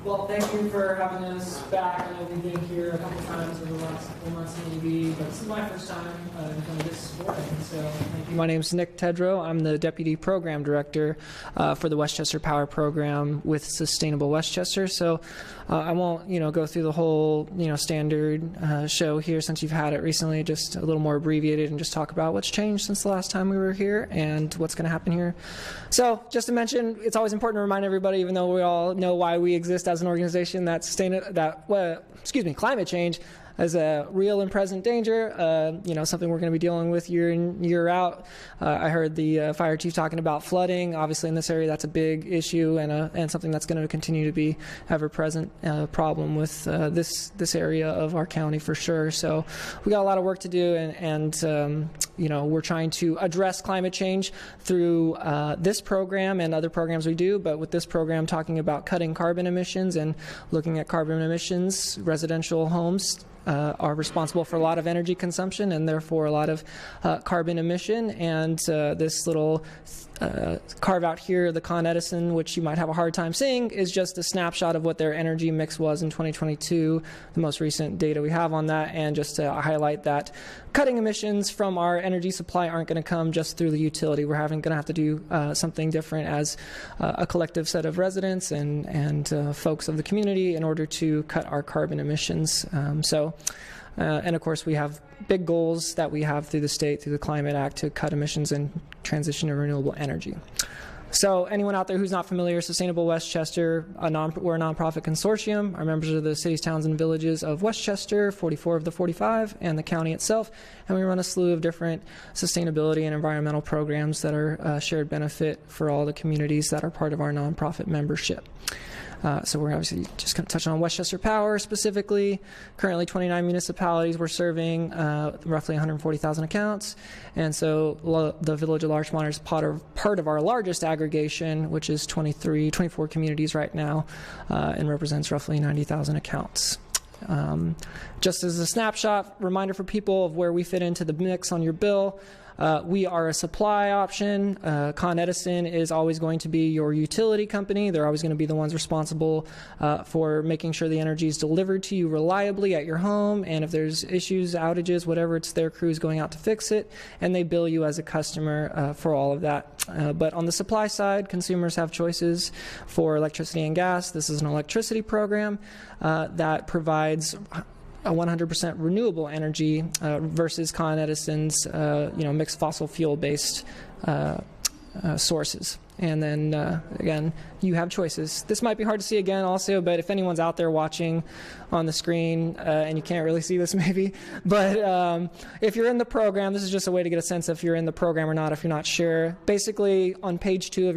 Well, thank you for having us back. I know we've been here a couple times over the last couple months maybe, but this is my first time in front of this board, so thank you. My name's Nick Tedrow. I'm the Deputy Program Director for the Westchester Power Program with Sustainable Westchester. So I won't, go through the whole, standard show here since you've had it recently, just a little more abbreviated and just talk about what's changed since the last time we were here and what's going to happen here. So just to mention, it's always important to remind everybody, even though we all know why we exist as an organization, that climate change is a real and present danger, something we're going to be dealing with year in, year out. I heard the fire chief talking about flooding. Obviously in this area that's a big issue and something that's going to continue to be ever-present problem with this area of our county for sure. So we got a lot of work to do, and we're trying to address climate change through this program and other programs we do, but with this program talking about cutting carbon emissions and looking at carbon emissions. Residential homes are responsible for a lot of energy consumption and therefore a lot of carbon emission, and this little carve out here, the Con Edison, which you might have a hard time seeing, is just a snapshot of what their energy mix was in 2022, the most recent data we have on that, and just to highlight that cutting emissions from our energy supply aren't going to come just through the utility. We're going to have to do something different as a collective set of residents and folks of the community in order to cut our carbon emissions. And of course, we have big goals that we have through the state, through the Climate Act, to cut emissions and transition to renewable energy. So anyone out there who's not familiar, Sustainable Westchester, we're a nonprofit consortium. Our members are the cities, towns, and villages of Westchester, 44 of the 45, and the county itself. And we run a slew of different sustainability and environmental programs that are shared benefit for all the communities that are part of our nonprofit membership. So we're obviously just going to touch on Westchester Power specifically. Currently 29 municipalities. We're serving roughly 140,000 accounts. And so the Village of Larchmont is part of our largest aggregation, which is 24 communities right now, and represents roughly 90,000 accounts. Just as a snapshot, reminder for people of where we fit into the mix on your bill. We are a supply option. Con Edison is always going to be your utility company. They're always going to be the ones responsible for making sure the energy is delivered to you reliably at your home. And if there's issues, outages, whatever, it's their crews going out to fix it. And they bill you as a customer for all of that. But on the supply side, consumers have choices for electricity and gas. This is an electricity program that provides a 100% renewable energy versus Con Edison's, mixed fossil fuel-based sources. And then, again, you have choices. This might be hard to see again also, but if anyone's out there watching on the screen, and you can't really see this maybe, but if you're in the program, this is just a way to get a sense if you're in the program or not, if you're not sure. Basically, on page 2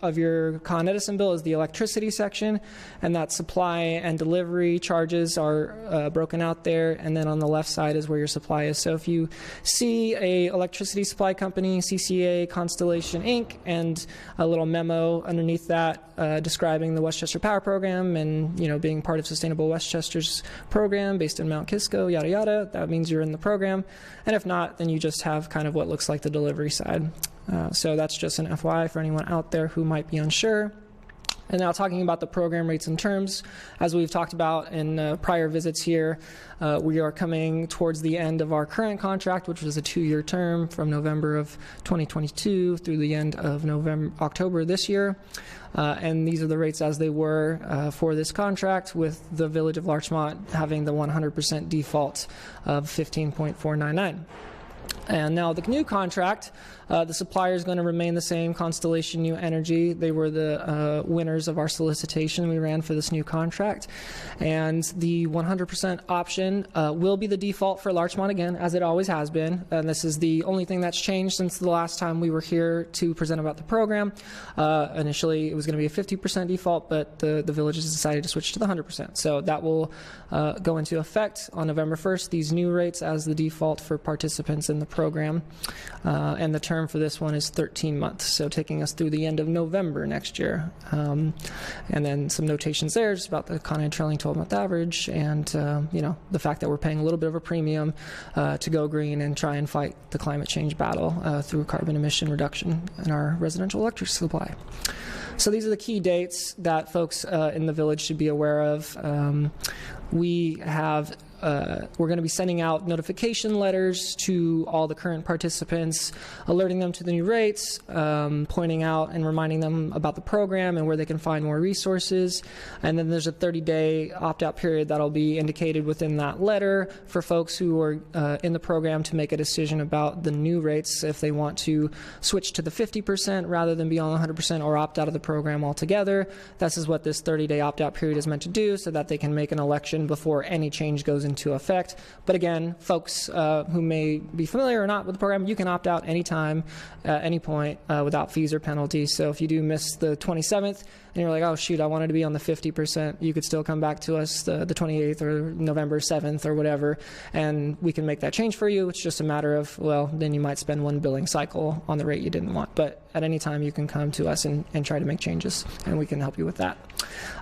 of your Con Edison bill is the electricity section, and that supply and delivery charges are broken out there, and then on the left side is where your supply is. So if you see a electricity supply company, CCA, Constellation Inc., and a little memo underneath that describing the Westchester Power Program and being part of Sustainable Westchester's program based in Mount Kisco, yada yada, that means you're in the program. And if not, then you just have kind of what looks like the delivery side. So that's just an FYI for anyone out there who might be unsure. And now talking about the program rates and terms, as we've talked about in prior visits here, we are coming towards the end of our current contract, which was a 2-year term from November of 2022 through the end of October this year. And these are the rates as they were for this contract, with the Village of Larchmont having the 100% default of 15.499. And now the new contract, the supplier is going to remain the same, Constellation New Energy. They were the winners of our solicitation we ran for this new contract. And the 100% option will be the default for Larchmont again, as it always has been. And this is the only thing that's changed since the last time we were here to present about the program. Initially, it was going to be a 50% default, but the villages decided to switch to the 100%. So that will go into effect on November 1st, these new rates as the default for participants in the program. And the term for this one is 13 months, so taking us through the end of November next year. And then some notations there just about the Con Ed trailing 12-month average and, the fact that we're paying a little bit of a premium to go green and try and fight the climate change battle through carbon emission reduction in our residential electric supply. So these are the key dates that folks in the village should be aware of. We're going to be sending out notification letters to all the current participants, alerting them to the new rates, pointing out and reminding them about the program and where they can find more resources. And then there's a 30-day opt-out period that'll be indicated within that letter for folks who are in the program to make a decision about the new rates if they want to switch to the 50% rather than be on 100% or opt out of the program altogether. This is what this 30-day opt-out period is meant to do so that they can make an election before any change goes into effect. But again, folks who may be familiar or not with the program, you can opt out anytime, at any point, without fees or penalties. So if you do miss the 27th and you're like, oh shoot, I wanted to be on the 50%, you could still come back to us the 28th or November 7th or whatever, and we can make that change for you. It's just a matter of, well, then you might spend one billing cycle on the rate you didn't want. But at any time you can come to us and try to make changes, and we can help you with that.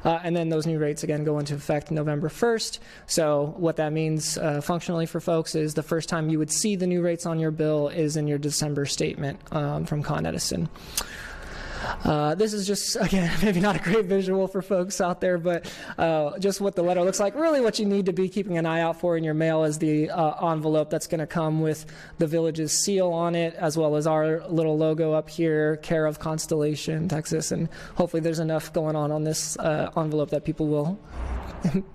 And then those new rates, again, go into effect November 1st. So what that means functionally for folks is the first time you would see the new rates on your bill is in your December statement from Con Edison. This is just, again, maybe not a great visual for folks out there, but just what the letter looks like. Really what you need to be keeping an eye out for in your mail is the envelope that's going to come with the village's seal on it, as well as our little logo up here, care of Constellation, Texas. And hopefully there's enough going on this envelope that people will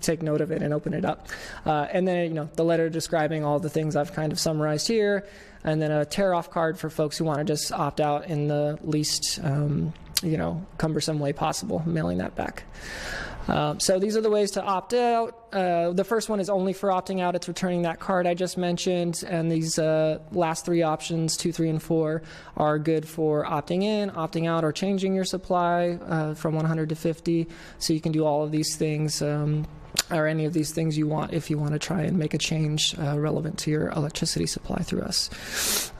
take note of it and open it up. And then, the letter describing all the things I've kind of summarized here, and then a tear-off card for folks who want to just opt out in the least, cumbersome way possible, mailing that back. So these are the ways to opt out. The first one is only for opting out. It's returning that card I just mentioned. And these last three options, 2, 3, and 4, are good for opting in, opting out, or changing your supply from 100 to 50. So you can do all of these things or any of these things you want if you want to try and make a change relevant to your electricity supply through us.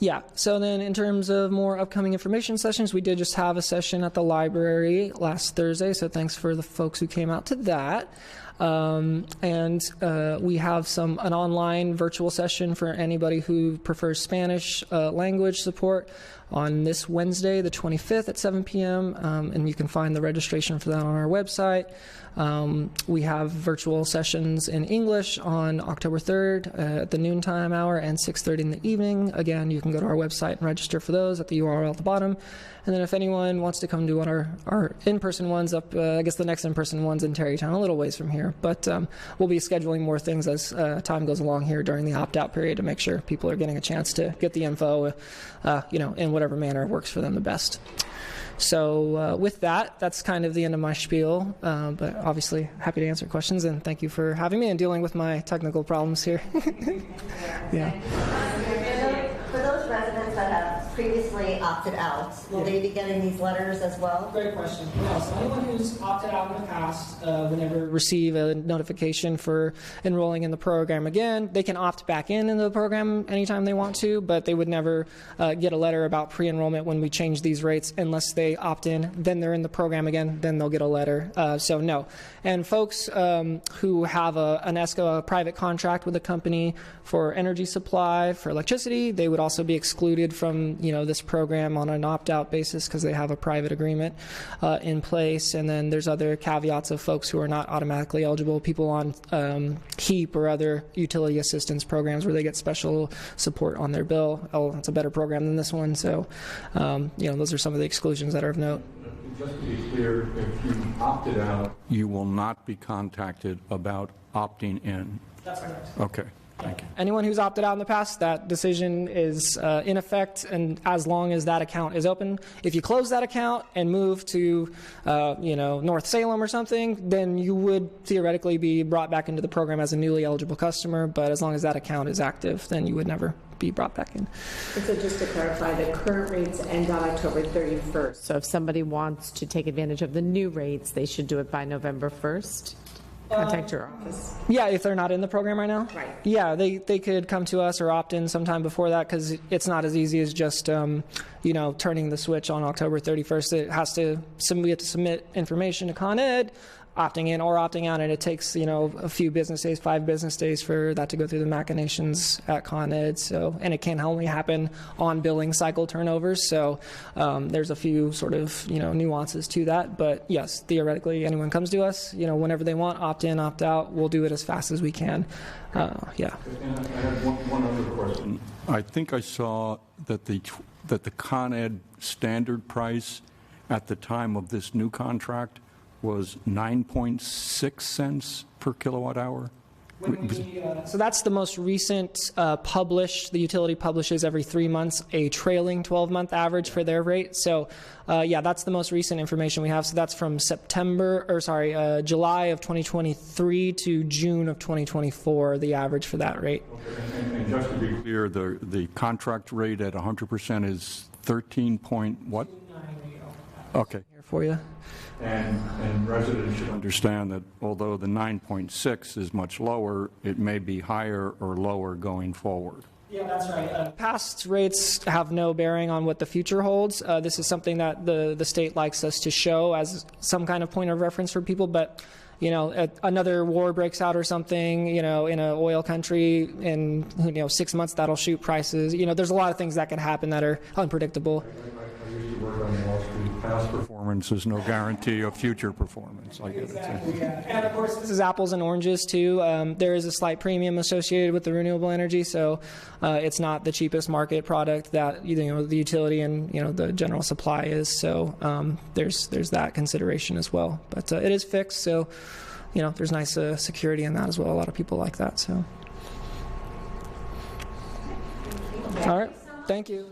Yeah, so then in terms of more upcoming information sessions, we did just have a session at the library last Thursday, so thanks for the folks who came out to that. We have an online virtual session for anybody who prefers Spanish language support on this Wednesday, the 25th at 7 p.m., and you can find the registration for that on our website. We have virtual sessions in English on October 3rd at the noontime hour and 6:30 in the evening. Again, you can go to our website and register for those at the URL at the bottom. And then if anyone wants to come to one of our in-person ones up, I guess the next in-person one's in Terrytown, a little ways from here. But we'll be scheduling more things as time goes along here during the opt-out period to make sure people are getting a chance to get the info, in whatever manner works for them the best. So with that, that's kind of the end of my spiel, but obviously happy to answer questions, and thank you for having me and dealing with my technical problems here. Yeah. For those residents that have previously opted out, will they be getting these letters as well? Great question. Yeah, so anyone who's opted out in the past will never receive a notification for enrolling in the program again. They can opt back in the program anytime they want to, but they would never get a letter about pre-enrollment when we change these rates unless they opt in. Then they're in the program again, then they'll get a letter. So no. And folks who have an ESCO, a private contract with a company for energy supply, for electricity, they would also be excluded from this program on an opt-out basis because they have a private agreement in place. And then there's other caveats of folks who are not automatically eligible, people on HEAP or other utility assistance programs where they get special support on their bill. Oh, it's a better program than this one. So those are some of the exclusions that are of note. Just to be clear, if you opted out, you will not be contacted about opting in. That's correct. Okay. Thank you. Anyone who's opted out in the past, that decision is in effect, and as long as that account is open. If you close that account and move to, North Salem or something, then you would theoretically be brought back into the program as a newly eligible customer. But as long as that account is active, then you would never be brought back in. And so just to clarify, the current rates end on October 31st. So if somebody wants to take advantage of the new rates, they should do it by November 1st? contact your office? Yeah, if they're not in the program right now? Right. Yeah, they could come to us or opt in sometime before that, because it's not as easy as just, turning the switch on October 31st. We have to submit information to Con Ed, opting in or opting out, and it takes, a few business days, 5 business days for that to go through the machinations at Con Ed. So, and it can only happen on billing cycle turnovers. So there's a few sort of, nuances to that. But yes, theoretically, anyone comes to us, whenever they want, opt in, opt out. We'll do it as fast as we can. Yeah. And I have one other question. I think I saw that the Con Ed standard price at the time of this new contract was 9.6 cents per kilowatt hour. So that's the most recent published. The utility publishes every 3 months a trailing 12-month average for their rate. So, that's the most recent information we have. So that's from July of 2023 to June of 2024, the average for that rate. Okay. And just to be clear, the contract rate at 100% is 13 point what? Okay. Here for you. And residents should understand that although the 9.6 is much lower, it may be higher or lower going forward. Yeah, that's right. Past rates have no bearing on what the future holds. This is something that the state likes us to show as some kind of point of reference for people. But, another war breaks out or something, in an oil country in, 6 months, that'll shoot prices. There's a lot of things that can happen that are unpredictable. I used to work on Wall Street. Past performance is no guarantee of future performance. I get Exactly, it. yeah. And of course, this is apples and oranges too. There is a slight premium associated with the renewable energy, so it's not the cheapest market product that the utility and the general supply is. So there's that consideration as well. But it is fixed, so there's nice security in that as well. A lot of people like that. So, all right, thank you.